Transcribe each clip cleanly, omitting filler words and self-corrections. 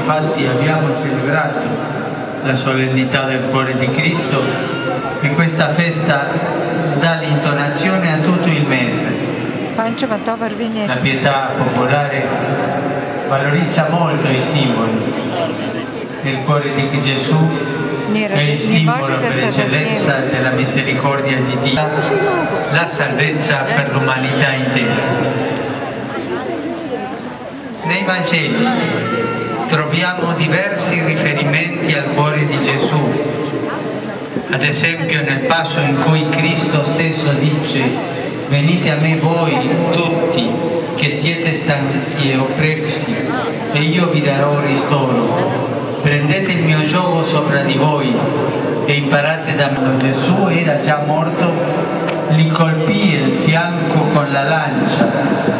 infatti abbiamo celebrato la solennità del cuore di Cristo e questa festa dà l'intonazione a tutto il mese. La pietà popolare valorizza molto i simboli. Il cuore di Gesù è il simbolo per eccellenza della misericordia di Dio, la salvezza per l'umanità intera. Nei Vangeli troviamo diversi riferimenti al cuore di Gesù. Ad esempio nel passo in cui Cristo stesso dice: venite a me voi tutti che siete stanchi e oppressi e io vi darò ristoro. Prendete il mio giogo sopra di voi e imparate da me. Gesù era già morto, gli colpì il fianco con la lancia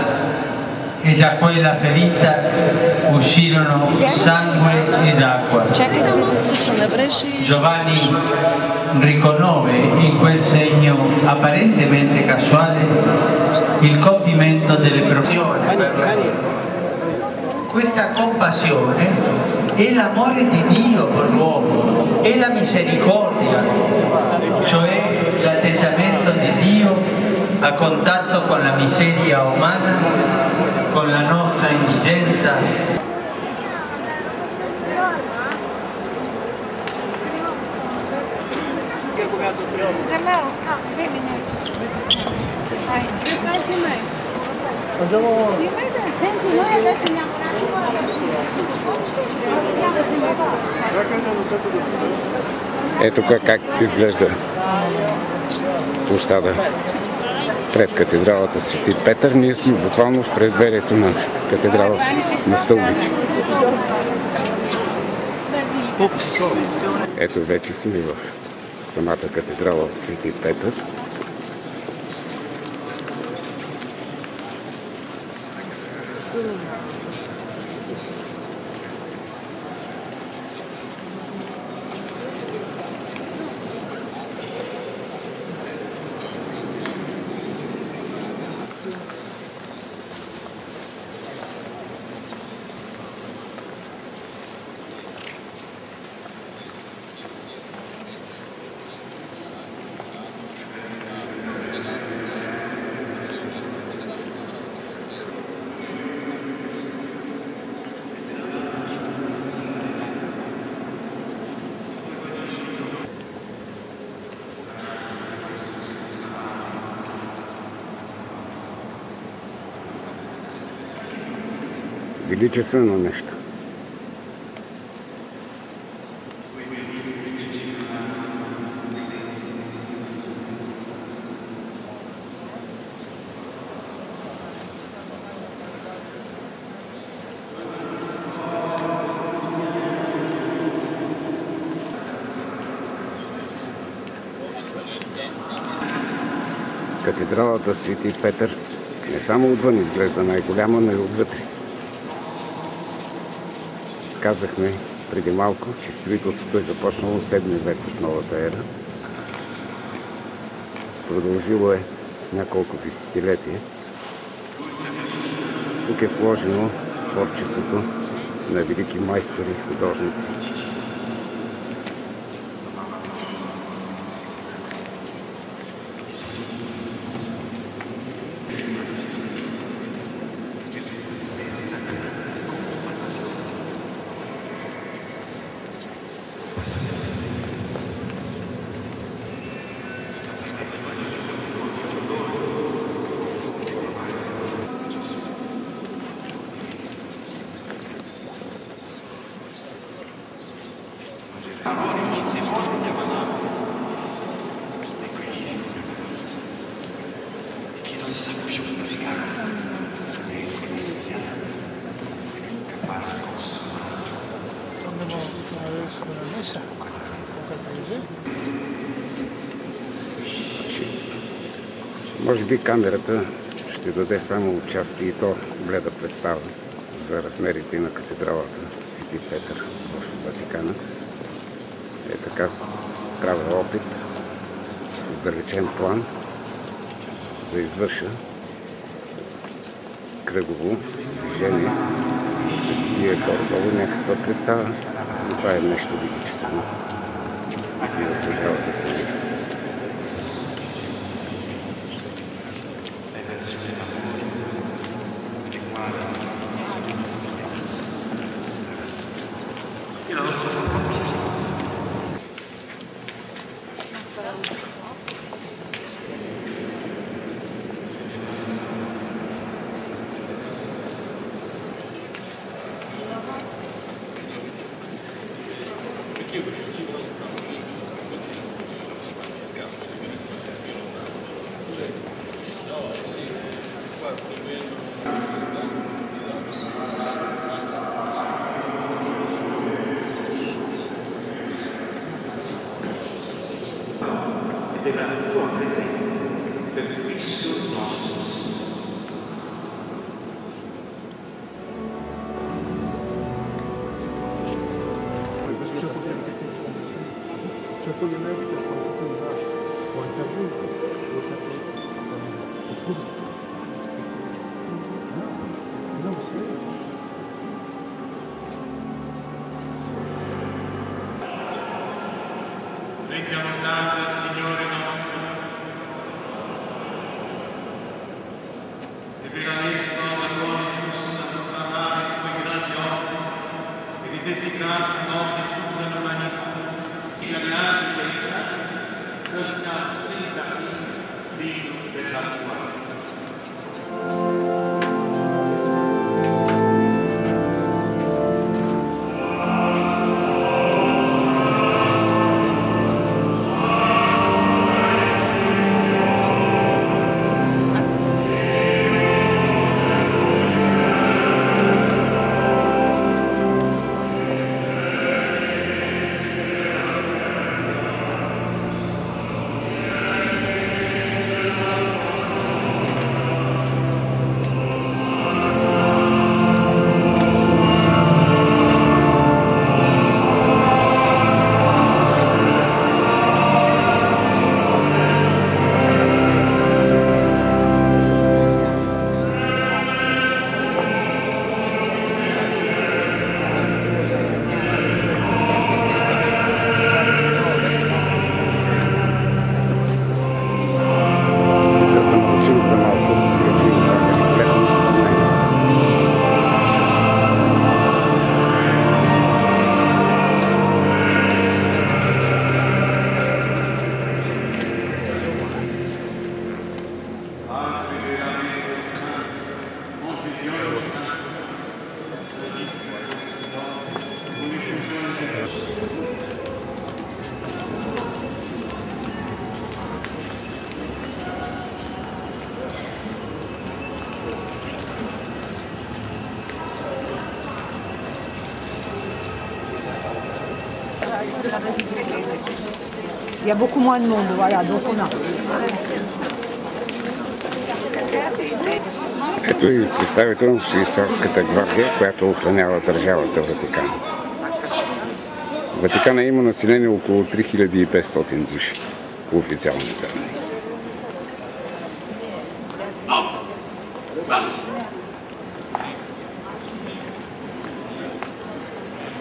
e da quella ferita uscirono sangue ed acqua. Giovanni riconobbe in quel segno apparentemente casuale il compimento delle profezie. Questa compassione è l'amore di Dio per l'uomo, è la misericordia, cioè l'atteggiamento di Dio a contatto con la miseria umana, con la nostra indigenza. Senti, noi adesso andiamo Ето как изглежда площада пред катедралата Свети Петър. Ние сме буквално в предверието на катедралата на стълбите. Ето вече сме в самата катедрала Свети Петър. Величествено нещо. Катедралата Свети Петър не само отвън изглежда най-голяма, но и отвътре. Казахме преди малко, че строителството е започнало в 7 век от новата ера. Продължило е няколко десетилетия. Тук е вложено творчеството на велики майстори и художници. Може би камерата ще даде само участие и то бледа представа за размерите на катедралата Свети Петър в Ватикана. Е така правя опит в отдалечен план да извърша кръгово движение се бие горе-долу някаква представа, но това е нещо величествено и си заслужава да се види. Della tua presenza per Cristo nostro Signore. Mettiamo innanzi al Signore nostro Dio. È veramente cosa buona e giusta proclamare i tuoi grandi opere e ridetti grazie note a tutta l'umanità. E agli dei santi, portiamo senza vino della tua vita. Il y a beaucoup moins de monde, voilà, donc on a. Ето и представител на швейцарската гвардия, която охранява държавата Ватикан. Ватикана има население около 3500 души, официални данни.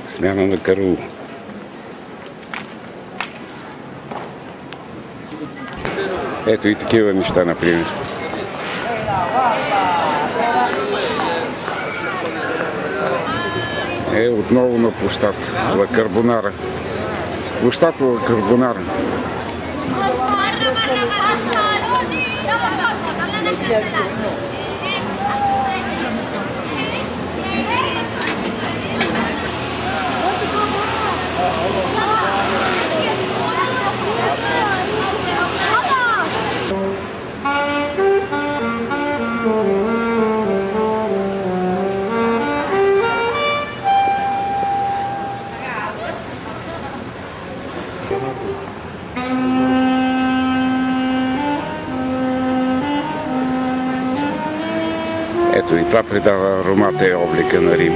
Смяна на караул. Ето и такива неща, например. Отново на площад Ла Карбонара. Площад Ла Карбонара. Ето и това придава аромата и облика на Рим.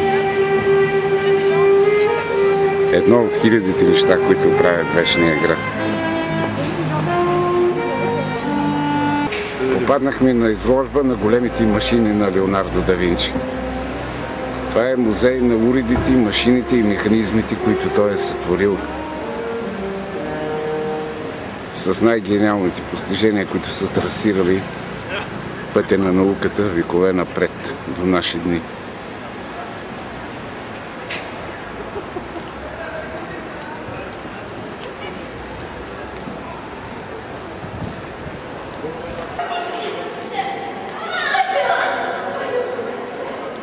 Едно от хилядите неща, които правят вечния град. Попаднахме на изложба на големите машини на Леонардо да Винчи. Това е музей на уредите, машините и механизмите, които той е сътворил. С най-гениалните постижения, които са трасирали пътя на науката векове напред до наши дни.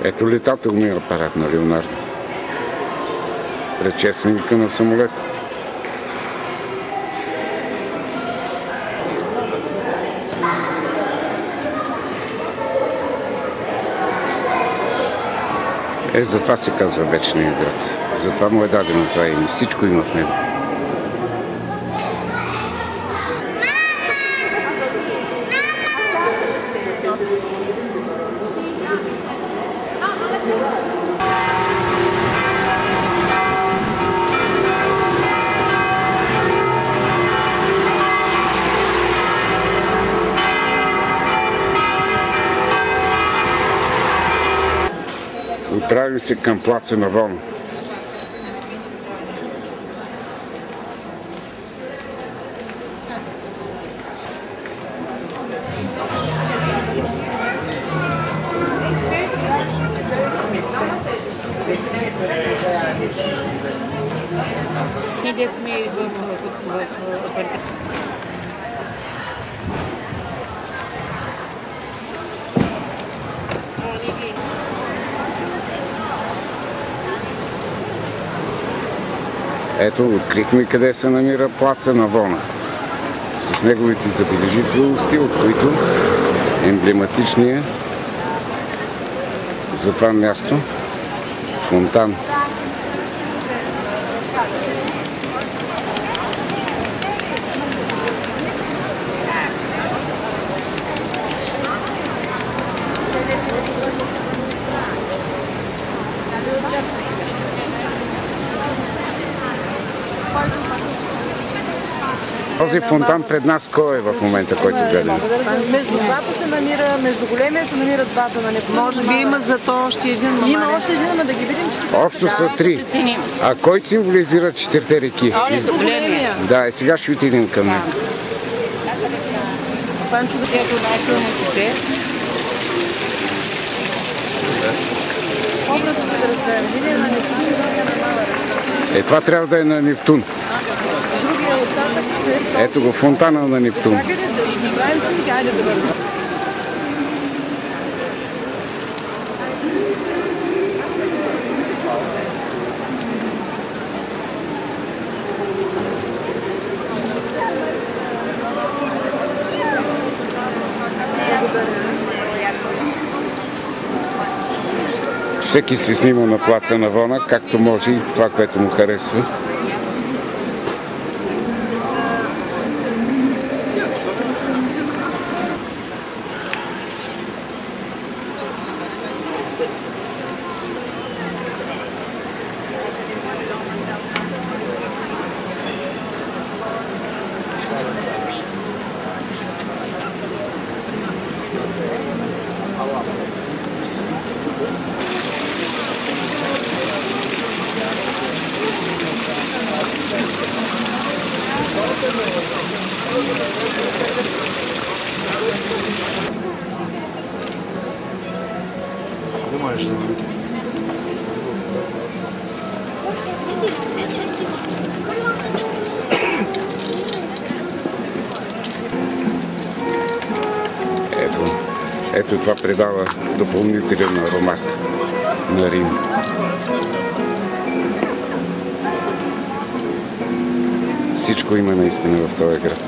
Ето летателния апарат на Леонардо. Предшественика на самолета. Затова се казва Вечният град. Затова му е дадено това име. Всичко има в него. Отправим се към плаца Навона. Ето, открихме къде се намира плаца Навона. С неговите забележителности, от които емблематичният за това място фонтан. Този фонтан пред нас кой е в момента, който гледаме? Между двата се намира, между големия се намират двата на Нептун. Може би има зато още един. Има още един, но да ги видим. Общо са три. А кой символизира четирите реки? Големия. Да, и сега ще отидем към него. Панчо да е най-силните. Образно да разгледаме. На Нептун. Това трябва да е на Нептун. Ето го, фонтана на Нептун. Всеки се снима на плаца Навона, както може и това, което му харесва. Ето това придава допълнителен аромат на Рим. Всичко има наистина в този град.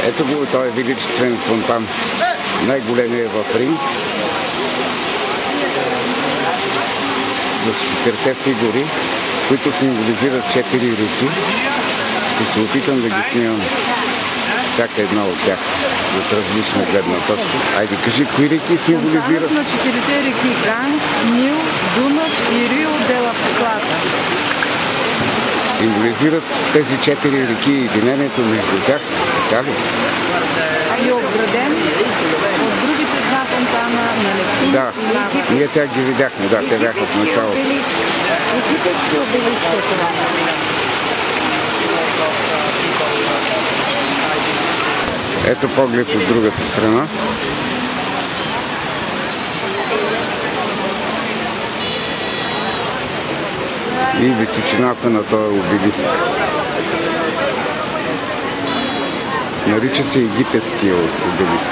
Ето го, той е величествен фонтан, най-големия в Рим, с 4 фигури, които символизират 4 реки. Ще се опитам да ги снимам всяка една от тях от различна гледна точка. Айде, кажи, кои реки символизират? Фонтанът на 4 реки Ганг, Нил, Дунав и Рио де ла Плата. Символизират тези 4 реки и единението между тях, така ли? И обграден от другите два фонтана на Нептун. Да, ние тях ги видяхме, да, те бяха в началото. Египетски обелиск е това. Ето поглед от другата страна. И височината на този обелиск. Нарича се египетския обелиск.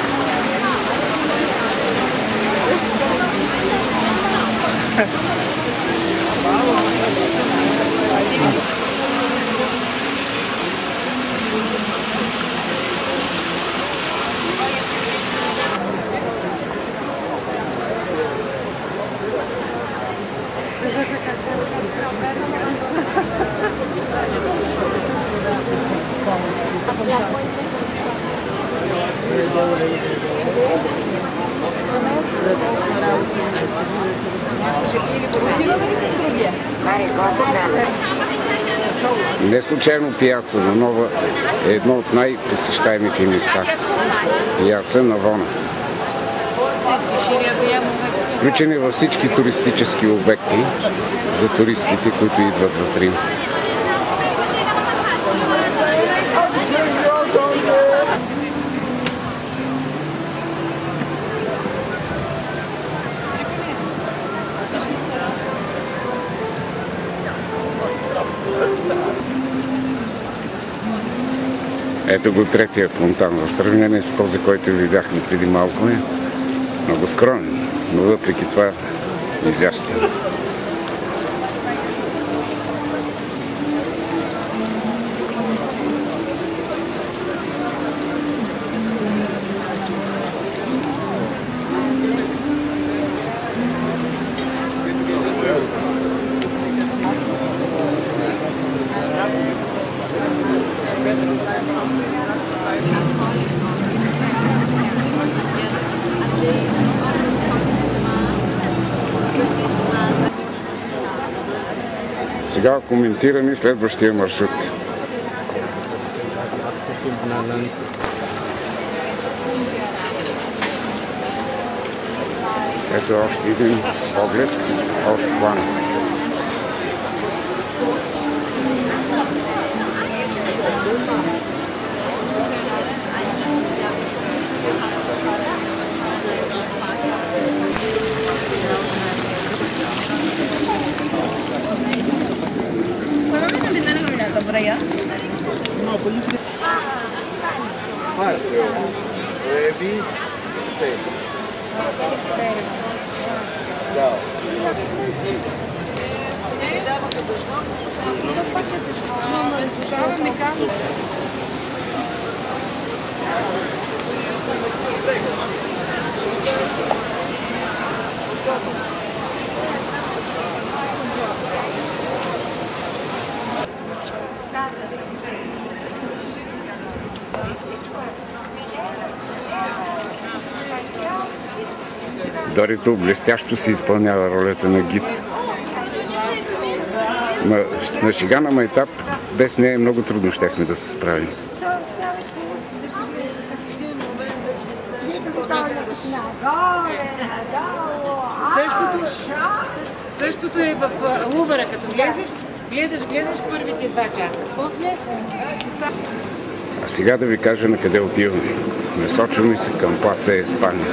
Не случайно пияца на Нова е едно от най-посещаемите места. Пияца на Вона. Включен е във всички туристически обекти за туристите, които идват в Рим. Ето го третия фонтан. В сравнение с този, който видяхме преди малко, е много скромен, но въпреки това изящен. Сега коментираме следващия маршрут. Ето още един поглед, още план. Дорито блестящо се изпълнява ролята на гид. На шега на майтап без нея много трудно щехме да се справим. Същото е в Лувъра, като гледаш първите 2 часа. После... А сега да ви кажа на къде отиваме. Насочваме се към плаца Испания.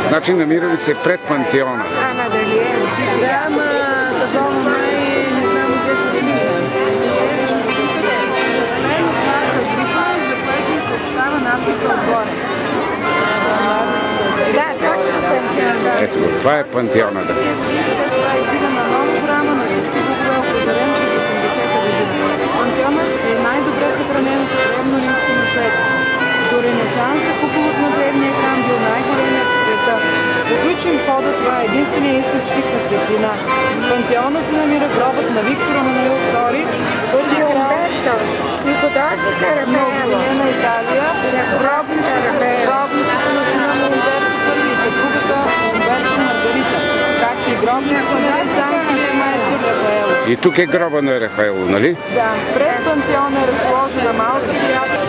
Значи намираме се пред Пантеона. Да, ама такова не знам где се влиза. Освен знака група, за което ни съобщава надписа отгоре. Да, точно. Ето го, това е Пантеона. Да. След това издига на ново храма на всички богове опожарен през 80-та година. Пантеонът е най-добре съхраненото древно римско наследство. До Ренесанса куполът на древния храм бил най-големият в света. Отключим входа, това е единствения източник на светлина. В Пантеона се намира гробът на Виктор Емануил II, първи крал на Италия, гробницата на сина на Умберто I и съпругата Умберто Маргарита, както и гробницата на ренесансовия майстор Рафаело. И тук е гроба на Рафаело, нали? Да, пред Пантеона е разположена малка гряда.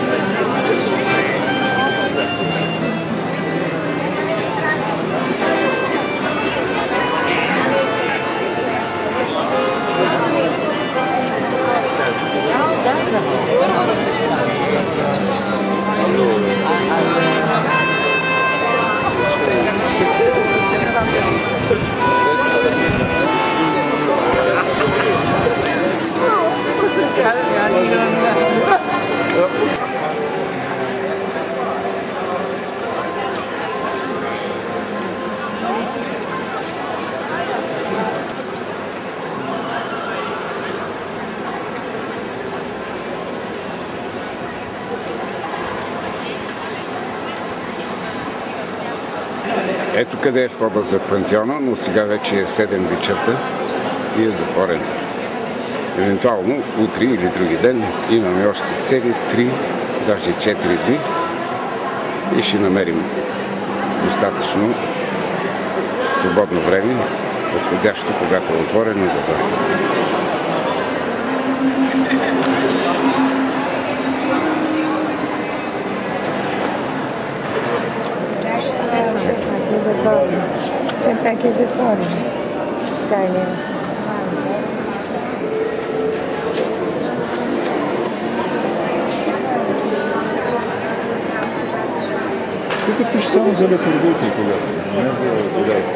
Ето къде е входа за Пантеона, но сега вече е 7 вечерта и е затворен. Евентуално утре или други ден имаме още цели 3, даже 4 дни и ще намерим достатъчно свободно време, подходящо, когато е отворено да дойде. Sempre aqui de fora. Sai, né? Тук пише само за лекародейки, когато не за голяко.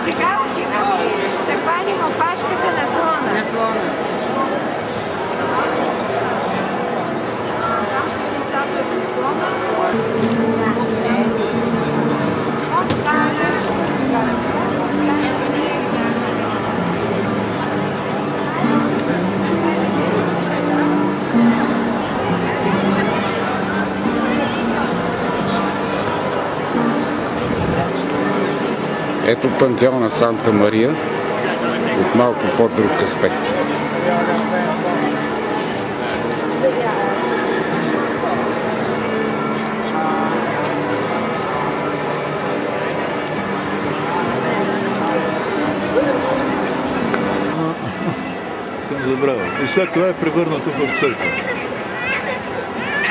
Сега отиваме да палим опашката на слона. Там ще бъде статуята на слона. Ето Пантеона Санта Мария от малко по-друг аспект. Съм забравил. И след това е превърнато в църква.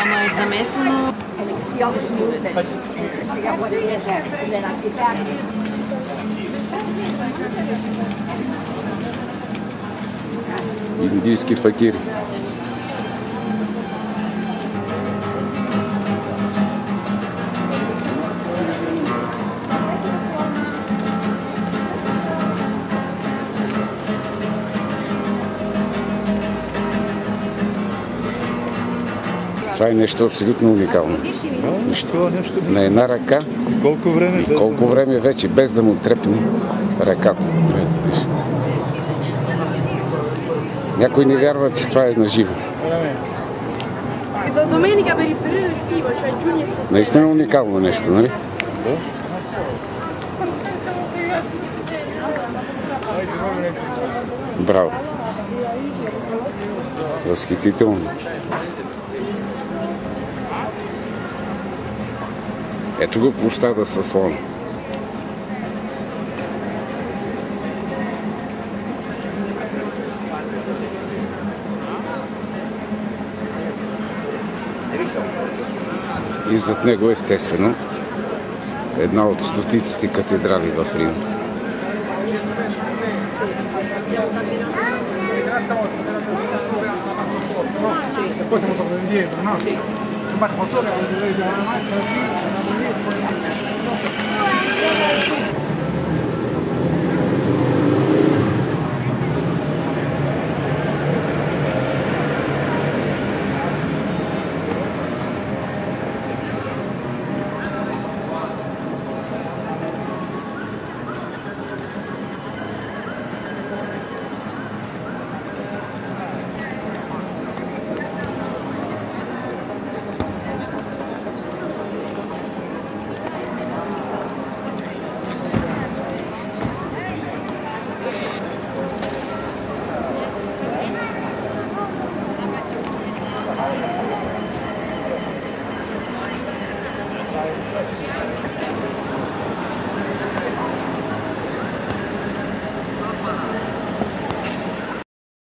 Ама е замесено. Индийски факири. Това е нещо абсолютно уникално. Това нещо На една ръка колко време? и колко време вече, без да му трепне ръката. Някой не вярва, че това е наживо. Domenica per il periodo estivo, cioè giugno e settembre. Наистина уникално нещо, нали? Браво! Възхитително. Ето го площада със слон. И зад него, естествено, една от стотиците катедрали в Рим. Poi siamo tornati indietro, no? Sì. Il motore